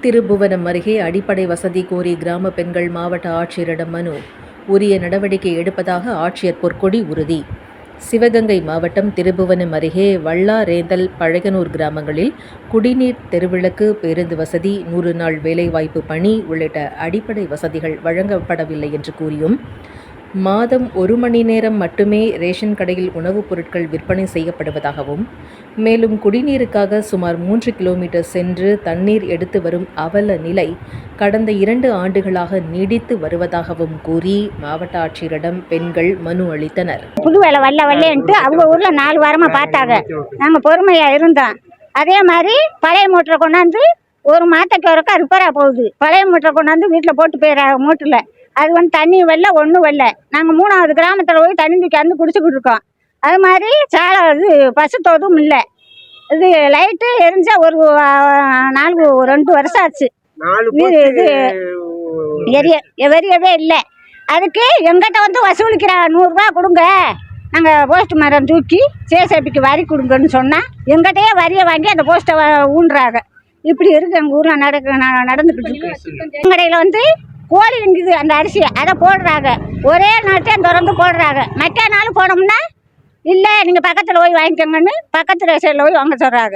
திருப்புவனம் அருகே அடிப்படை வசதி கோரி கிராம பெண்கள் மாவட்ட ஆட்சியரிடம் மனு. உரிய நடவடிக்கை எடுப்பதாக ஆட்சியர் பொற்கொடி உறுதி. சிவகங்கை மாவட்டம் திருப்புவனம் அருகே வல்லாரேந்தல், பழையனூர் கிராமங்களில் குடிநீர், தெருவிளக்கு, பேருந்து வசதி, 100 நாள் வேலைவாய்ப்பு பணி உள்ளிட்ட அடிப்படை வசதிகள் வழங்கப்படவில்லை என்று கூறியும், மாதம் 1 மணி நேரம் மட்டுமே ரேஷன் கடையில் உணவுப் பொருட்கள் விற்பனை செய்யப்படுவதாகவும், மேலும் குடிநீருக்காக சுமார் 3 கிலோமீட்டர் சென்று தண்ணீர் எடுத்து வரும் அவல நிலை கடந்த 2 ஆண்டுகளாக நீடித்து வருவதாகவும் கூறி மாவட்ட ஆட்சியரிடம் பெண்கள் மனு அளித்தனர். புது வேலை வரலன்ட்டு அவங்க ஊர்ல 4 வாரமா பார்த்தாங்க. நாங்க பொறுமையா இருந்தோம். அதே மாதிரி பழைய மோட்டரை கொண்டாந்து ஒரு மாதத்துக்கு ஒருக்கா ரிப்பேரா போகுது. பழைய மோட்டரை கொண்டாந்து வீட்டில் போட்டு போயிடுறாங்க. மோட்டரில் அது தண்ணி வரல, ஒன்றும் வரல. நாங்கள் 3வது கிராமத்தில் போய் தண்ணி தூக்கி குடிச்சுக்கிட்டு இருக்கோம். அது மாதிரி சாலை பசு தோதும் இல்லை. இது லைட்டு எரிஞ்சா ஒரு 2 வருஷம் ஆச்சு. இது எரியவே இல்லை. அதுக்கு எங்கிட்ட வசூலிக்கிறாங்க. 100 ரூபா கொடுங்க, நாங்கள் போஸ்ட் மரம் தூக்கி சேசபிக்கு வரி கொடுங்கன்னு சொன்னால் எங்கிட்டயே வரியை வாங்கி அந்த போஸ்ட்டை ஊன்றாங்க. இப்படி இருக்கு எங்கள் ஊரில் நடந்துக்கிட்டு இருக்கு. எங்கடையில் கோழி விங்குது, அந்த அரிசியை அதை போடுறாங்க. ஒரே நாட்டையும் திறந்து போடுறாங்க. மற்ற நாள் போனோம்னா இல்லை, நீங்கள் பக்கத்தில் போய் வாங்கிக்கோங்கன்னு பக்கத்தில் சைடில் போய் வாங்க சொல்கிறாங்க.